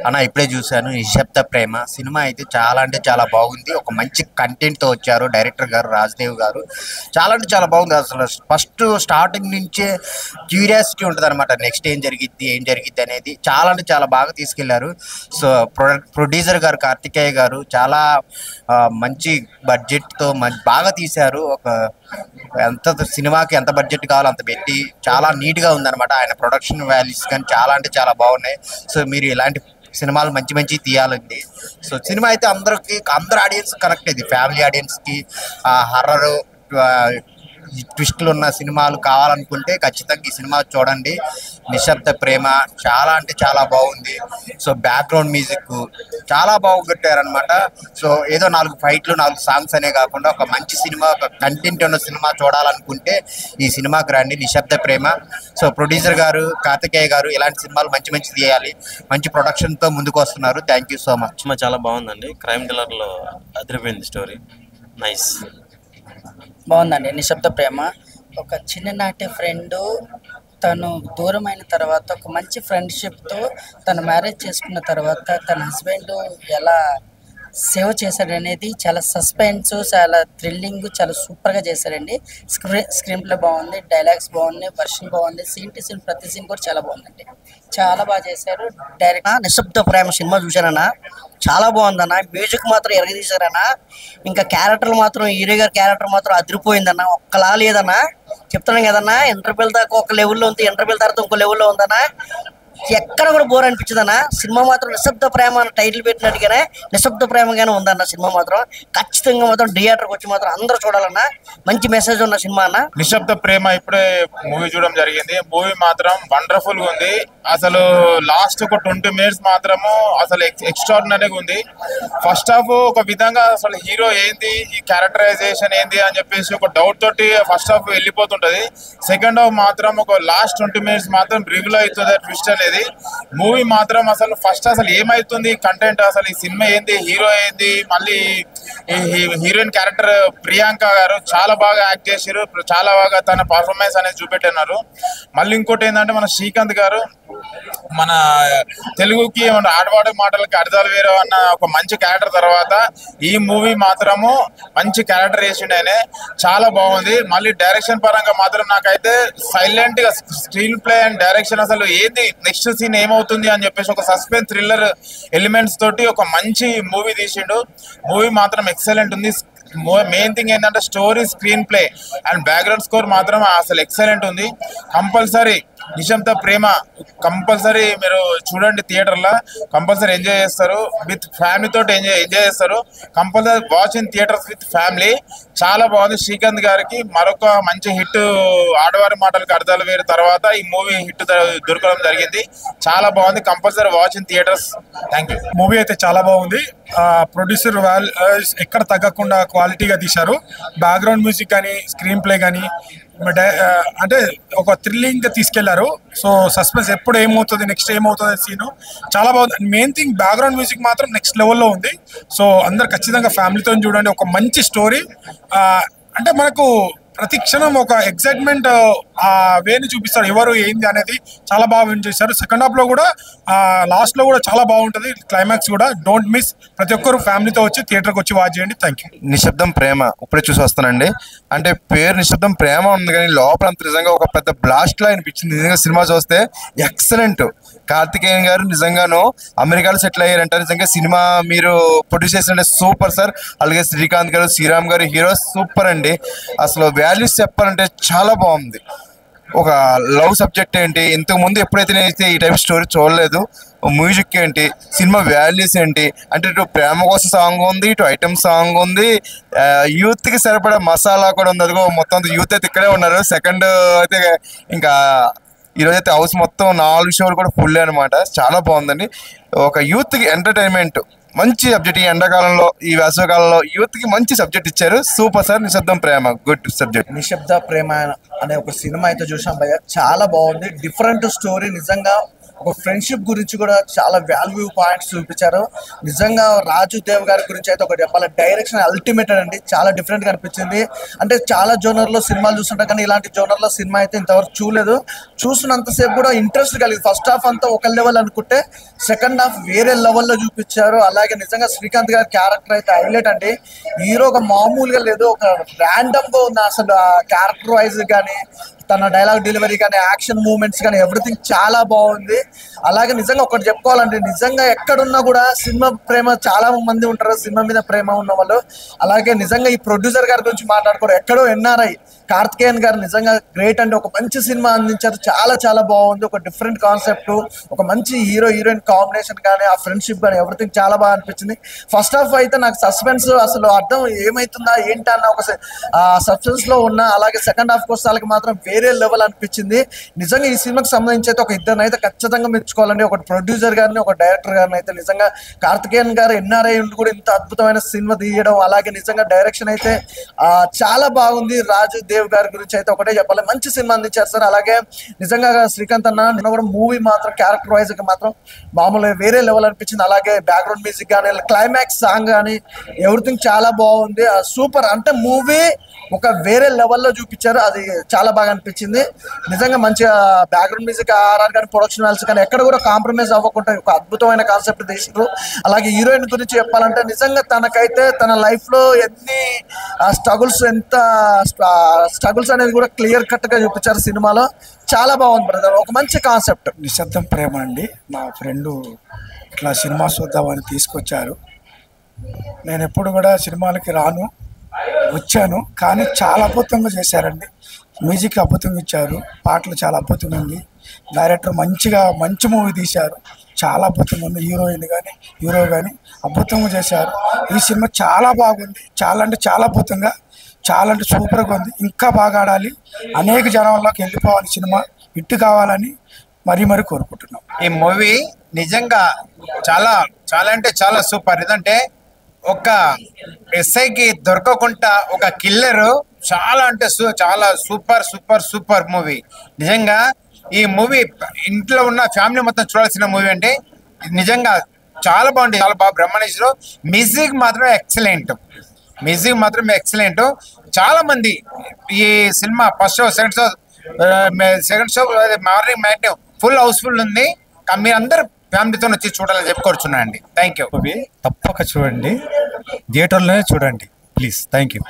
అన్న ఇప్పుడే చూశాను నిశ్శబ్ద ప్రేమ సినిమా అయితే చాలా అంటే చాలా బాగుంది. ఒక మంచి కంటెంట్తో వచ్చారు డైరెక్టర్ గారు రాజదేవ్ గారు. చాలా అంటే చాలా బాగుంది. అసలు ఫస్ట్ స్టార్టింగ్ నుంచే క్యూరియాసిటీ ఉంటుంది అనమాట. నెక్స్ట్ ఏం జరిగిద్ది అనేది చాలా అంటే చాలా బాగా తీసుకెళ్లారు. సో ప్రొడ్యూసర్ గారు కార్తికేయ గారు చాలా మంచి బడ్జెట్తో బాగా తీశారు. ఎంత సినిమాకి ఎంత బడ్జెట్ కావాలో అంత పెట్టి చాలా నీట్గా ఉందన్నమాట. ఆయన ప్రొడక్షన్ వాల్యూస్ కానీ చాలా అంటే చాలా బాగున్నాయి. సో మీరు ఇలాంటి సినిమాలు మంచి తీయాలండి. సో సినిమా అయితే అందరు ఆడియన్స్ కనెక్ట్ అయింది. ఫ్యామిలీ ఆడియన్స్కి హర్రర్ ట్విస్టులు ఉన్న సినిమాలు కావాలనుకుంటే ఖచ్చితంగా ఈ సినిమా చూడండి. నిశ్శబ్ద ప్రేమ చాలా అంటే చాలా బాగుంది. సో బ్యాక్గ్రౌండ్ మ్యూజిక్ చాలా బాగుంటారనమాట. సో ఏదో 4 ఫైట్లు 4 సాంగ్స్ అనే కాకుండా ఒక మంచి సినిమా, ఒక కంటెంట్ ఉన్న సినిమా చూడాలనుకుంటే ఈ సినిమాకి రండి, నిశ్శబ్ద ప్రేమ. సో ప్రొడ్యూసర్ గారు కార్తికేయ గారు ఇలాంటి సినిమాలు మంచి తీయాలి. మంచి ప్రొడక్షన్తో ముందుకు వస్తున్నారు. Thank you so much. చాలా బాగుందండి. క్రైమ్ థ్రిల్లర్లో అదిరిపోయింది స్టోరీ. నైస్, బాగుందండి. నిశ్శబ్ద ప్రేమ ఒక చిన్ననాటి ఫ్రెండు తను దూరమైన తర్వాత ఒక మంచి ఫ్రెండ్షిప్తో తను మ్యారేజ్ చేసుకున్న తర్వాత తన హస్బెండ్ ఎలా సేవ్ చేశాడనేది చాలా సస్పెన్స్, చాలా థ్రిల్లింగ్, చాలా సూపర్గా చేశాడండి. స్క్రీన్ ప్లే బాగుంది, డైలాగ్స్ బాగున్నాయి, వర్షన్ బాగుంది, సీన్ టు సీన్ ప్రతి సీన్ కూడా చాలా బాగుందండి. చాలా బాగా చేశారు డైరెక్ట్. నిశ్శబ్ద ప్రేమ సినిమా చూశానన్నా, చాలా బాగుందన్న. మ్యూజిక్ మాత్రం ఎరగదీశారన్నా. ఇంకా క్యారెక్టర్ మాత్రం హీరో గారి క్యారెక్టర్ మాత్రం అదిరిపోయిందన్న. ఒక్కలా లేదన్నా, చెప్తున్నాం కదన్నా. ఇంటర్వెల్ దాకా ఒక లెవెల్లో ఉంది, ఇంటర్వెల్ తర్వాత ఇంకో లెవెల్లో ఉందన్నా. ఎక్కడ కూడా బోర్ అనిపించదన్న. సినిమా మాత్రం నిశ్శబ్ద ప్రేమ అని టైటిల్ పెట్టినట్టుగానే నిశ్శబ్ద ప్రేమగానే ఉందన్న. సినిమా మాత్రం ఖచ్చితంగా మాత్రం థియేటర్కి వచ్చి మాత్రం అందరూ చూడాలన్నా. మంచి మెసేజ్ ఉన్న సినిమా అన్న. నిశ్శబ్ద ప్రేమ ఇప్పుడే మూవీ చూడడం జరిగింది. మూవీ మాత్రం వండర్ఫుల్ గా ఉంది. అసలు లాస్ట్ ఒక 20 మినిట్స్ మాత్రము అసలు ఎక్స్ట్రాడినరీగా ఉంది. ఫస్ట్ హాఫ్ ఒక విధంగా అసలు హీరో ఏంది, ఈ క్యారెక్టరైజేషన్ ఏంది అని చెప్పేసి ఒక డౌట్ తోటి ఫస్ట్ హాఫ్ వెళ్ళిపోతుంటది. సెకండ్ హాఫ్ మాత్రం ఒక లాస్ట్ 20 మినిట్స్ మాత్రం రివ్యూల్ అవుతుంది ట్విస్ట్ అనేది. మూవీ మాత్రం అసలు ఫస్ట్ అసలు ఏమైతుంది కంటెంట్, అసలు ఈ సినిమా ఏంది, హీరో ఏంది, మళ్ళీ హీరోయిన్ క్యారెక్టర్ ప్రియాంక గారు చాలా బాగా యాక్ట్ చేశారు. చాలా బాగా తన పర్ఫార్మెన్స్ అనేది చూపెట్టినారు. మళ్ళీ ఇంకోటి ఏంటంటే మన శ్రీకాంత్ గారు మన తెలుగుకి ఆడవాడి మాటలకి అర్థాలు వేరు అన్న ఒక మంచి క్యారెక్టర్ తర్వాత ఈ మూవీ మాత్రము మంచి క్యారెక్టర్ వేసిండు. ఆయన చాలా బాగుంది. మళ్ళీ డైరెక్షన్ పరంగా మాత్రం నాకైతే సైలెంట్ గా స్క్రీన్ ప్లే అండ్ డైరెక్షన్ అసలు ఏంది నెక్స్ట్ సీన్ ఏమవుతుంది అని చెప్పేసి ఒక సస్పెన్స్ థ్రిల్లర్ ఎలిమెంట్స్ తోటి ఒక మంచి మూవీ తీసిండు. మూవీ మాత్రం ఎక్సలెంట్ ఉంది. మెయిన్ థింగ్ ఏంటంటే story, screen play and background score మాత్రం అసలు ఎక్సలెంట్ ఉంది. కంపల్సరీ నిశ్శబ్ద ప్రేమ కంపల్సరీ మీరు చూడండి. థియేటర్లో కంపల్సరీ ఎంజాయ్ చేస్తారు. విత్ ఫ్యామిలీ తోటి ఎంజాయ్ చేస్తారు. Compulsory watch in theatres with family. చాలా బాగుంది. శ్రీకాంత్ గారికి మరొక మంచి హిట్ ఆడవారి మాటలకు అర్థాలు వేరు తర్వాత ఈ మూవీ హిట్ దొరకడం జరిగింది. చాలా బాగుంది. Compulsory watch in theatres. Thank you. Movie అయితే చాలా బాగుంది. ప్రొడ్యూసర్ ఎక్కడ తగ్గకుండా క్వాలిటీగా తీశారు. బ్యాక్గ్రౌండ్ మ్యూజిక్ కానీ, స్క్రీన్ ప్లే కానీ అంటే ఒక థ్రిల్లింగ్ గా తీసుకెళ్లారు. సో సస్పెన్స్ ఎప్పుడు ఏమవుతుంది, నెక్స్ట్ ఏమవుతుంది సీను చాలా బాగుంది. మెయిన్ థింగ్ బ్యాక్గ్రౌండ్ మ్యూజిక్ మాత్రం నెక్స్ట్ లెవెల్లో ఉంది. సో అందరు ఖచ్చితంగా ఫ్యామిలీతో చూడండి. ఒక మంచి స్టోరీ. అంటే మనకు ప్రతి క్షణం ఒక ఎక్సైట్మెంట్ ఆ వేని చూపిస్తారు, ఎవరు ఏంది అనేది చాలా బాగా విన్ చేశారు. సెకండ్ హాఫ్ లో కూడా లాస్ట్ లో కూడా చాలా బాగుంటుంది. క్లైమాక్స్ కూడా డోంట్ మిస్. ప్రతి ఒక్కరు ఫ్యామిలీతో వచ్చి థియేటర్కి వచ్చి వాచ్ చేయండి. Thank you. నిశ్శబ్దం ప్రేమ ఇప్పుడే చూసి వస్తానండి. అంటే పేరు నిశ్శబ్దం ప్రేమ ఉంది కానీ లోపల అంత నిజంగా ఒక పెద్ద బ్లాస్ట్ లా అనిపించింది. నిజంగా సినిమా చూస్తే ఎక్సలెంట్. కార్తికేయన్ గారు నిజంగాను అమెరికాలో సెటిల్ అయ్యారంట. నిజంగా సినిమా మీరు ప్రొడ్యూస్ చేసిన సూపర్ సార్. అలాగే శ్రీకాంత్ గారు, శ్రీరామ్ గారు హీరో సూపర్ అండి. అసలు వాల్యూస్ చెప్పాలంటే చాలా బాగుంది. ఒక లవ్ సబ్జెక్ట్ ఏంటి, ఇంతకు ముందు ఎప్పుడైతే నేనైతే ఈ టైప్ స్టోరీ చూడలేదు. మ్యూజిక్ ఏంటి, సినిమా వాల్యూస్ ఏంటి అంటే ఇటు ప్రేమ కోసం సాంగ్ ఉంది, ఇటు ఐటమ్ సాంగ్ ఉంది, యూత్కి సరిపడా మసాలా కూడా ఉంది. అదిగో మొత్తం యూత్ అయితే ఇక్కడే ఉన్నారు. సెకండ్ అయితే ఇంకా ఈరోజైతే హౌస్ మొత్తం 4 షోలు కూడా ఫుల్ అనమాట. చాలా బాగుందండి. ఒక యూత్కి ఎంటర్టైన్మెంట్ మంచి సబ్జెక్ట్. ఈ ఎండాకాలంలో, ఈ వేసవికాలంలో యూత్కి మంచి సబ్జెక్ట్ ఇచ్చారు. Super sir. నిశ్శబ్దం ప్రేమ గుడ్ సబ్జెక్ట్. నిశ్శబ్ద ప్రేమ అనే ఒక సినిమా అయితే చూసాం భయ్య. చాలా బాగుంది. Different story. నిజంగా ఒక ఫ్రెండ్షిప్ గురించి కూడా చాలా వాల్యూ పాయింట్స్ చూపించారు. నిజంగా రాజు దేవ్ గారి గురించి అయితే ఒకటి చెప్పాలి, డైరెక్షన్ అల్టిమేటెడ్ అండి. చాలా డిఫరెంట్గా అనిపించింది. అంటే చాలా జోనర్లో సినిమాలు చూస్తుంటాం కానీ ఇలాంటి జోనర్లో సినిమా అయితే ఇంతవరకు చూడలేదు. చూసినంతసేపు కూడా ఇంట్రెస్ట్ కలిగింది. ఫస్ట్ హాఫ్ అంతా ఒక లెవెల్ అనుకుంటే సెకండ్ హాఫ్ వేరే లెవెల్లో చూపించారు. అలాగే నిజంగా శ్రీకాంత్ గారి క్యారెక్టర్ అయితే హైలైట్ అండి. హీరో ఒక మామూలుగా లేదు, ఒక ర్యాండమ్గా ఉంది అసలు. ఆ క్యారెక్టర్ వైజ్ కానీ తన డైలాగ్ డెలివరీ కానీ యాక్షన్ మూమెంట్స్ కానీ ఎవ్రీథింగ్ చాలా బాగుంది. అలాగే నిజంగా ఒకటి చెప్పుకోవాలంటే నిజంగా ఎక్కడున్నా కూడా సినిమా ప్రేమ చాలా మంది ఉంటారు, సినిమా మీద ప్రేమ ఉన్న వాళ్ళు. అలాగే నిజంగా ఈ ప్రొడ్యూసర్ గారి గురించి మాట్లాడుకోరు, ఎక్కడో ఎన్ఆర్ఐ కార్తికేయన్ గారు నిజంగా గ్రేట్ అండి. ఒక మంచి సినిమా అందించారు, చాలా చాలా బాగుంది. ఒక డిఫరెంట్ కాన్సెప్ట్, ఒక మంచి హీరో హీరోయిన్ కాంబినేషన్ కానీ ఆ ఫ్రెండ్షిప్ కానీ ఎవ్రీథింగ్ చాలా బాగా అనిపించింది. ఫస్ట్ హాఫ్ అయితే నాకు సస్పెన్స్ అసలు అర్థం ఏమవుతుందా ఏంటి అన్న ఒక సస్పెన్స్ లో ఉన్న. అలాగే సెకండ్ హాఫ్ వస్తాలకి మాత్రం వేరే లెవెల్ అనిపించింది. నిజంగా ఈ సినిమాకి సంబంధించి అయితే ఒక ఇద్దరిని అయితే ఖచ్చితంగా మెచ్చుకోవాలండి. ఒక ప్రొడ్యూసర్ గారిని, ఒక డైరెక్టర్ గారిని అయితే. నిజంగా కార్తికేయన్ గారు ఎన్ఆర్ఐ ఉండి కూడా ఇంత అద్భుతమైన సినిమా తీయడం, అలాగే నిజంగా డైరెక్షన్ అయితే చాలా బాగుంది. రాజు దేవ్ గారి గురించి అయితే ఒకటే చెప్పాలి, మంచి సినిమా అందించారు సార్. అలాగే నిజంగా శ్రీకాంత్ అన్న కూడా మూవీ మాత్రం క్యారెక్టర్ వైజ్ గా మాత్రం మామూలుగా వేరే లెవెల్ అనిపించింది. అలాగే బ్యాక్గ్రౌండ్ మ్యూజిక్ కానీ క్లైమాక్స్ సాంగ్ కానీ ఎవ్రీథింగ్ చాలా బాగుంది. సూపర్ అంటే మూవీ ఒక వేరే లెవెల్లో చూపించారు, అది చాలా బాగా అనిపించింది. నిజంగా మంచిగా బ్యాక్గ్రౌండ్ మ్యూజిక్ ఆర్ఆర్ కానీ ప్రొడక్షన్ వాల్స్ కానీ ఎక్కడ కూడా కాంప్రమైజ్ అవ్వకుండా ఒక అద్భుతమైన కాన్సెప్ట్ తీసారు. అలాగే హీరోయిన్ గురించి చెప్పాలంటే నిజంగా తనకైతే తన లైఫ్ లో ఎన్ని స్ట్రగుల్స్, ఎంత స్ట్రగుల్స్ అనేది కూడా క్లియర్ కట్ గా చూపించారు సినిమాలో. చాలా బాగుంది బ్రదర్, ఒక మంచి కాన్సెప్ట్. నిశ్శబ్దం ప్రేమ అండి. నా ఫ్రెండు ఇట్లా సినిమా చూద్దామని తీసుకొచ్చారు. నేను ఎప్పుడు కూడా సినిమాలకి రాను, వచ్చాను, కానీ చాలా అద్భుతంగా చేశారండి. మ్యూజిక్ అద్భుతంగా ఇచ్చారు, పాటలు చాలా అద్భుతంగా ఉంది. డైరెక్టర్ మంచి మూవీ తీశారు, చాలా అద్భుతంగా ఉంది. హీరోయిన్ కానీ హీరో కానీ అద్భుతంగా చేశారు. ఈ సినిమా చాలా బాగుంది, చాలా అంటే చాలా అద్భుతంగా, చాలా అంటే సూపర్గా ఉంది. ఇంకా బాగా ఆడాలి, అనేక జనాల్లోకి వెళ్ళిపోవాలి, సినిమా హిట్ కావాలని మరీ కోరుకుంటున్నాం. ఈ మూవీ నిజంగా చాలా చాలా అంటే చాలా సూపర్. ఎందుకంటే ఒక ఎస్ఐకి దొరకకుండా ఒక కిల్లరు చాలా అంటే చాలా సూపర్ సూపర్ సూపర్ మూవీ. నిజంగా ఈ మూవీ ఇంట్లో ఉన్న ఫ్యామిలీ మొత్తం చూడాల్సిన మూవీ. అంటే నిజంగా చాలా బాగుంది, చాలా బాగా బ్రహ్మాండేశ్వరు. మ్యూజిక్ మాత్రమే ఎక్సలెంట్. చాలా మంది ఈ సినిమా first show, second show morning matinee full housefull ఉంది. మీరందరూ ఫ్యామిలీతో వచ్చి చూడాలని చెప్పుకోవచ్చున్నానండి. Thank you. తప్పక చూడండి, థియేటర్లోనే చూడండి ప్లీజ్. Thank you.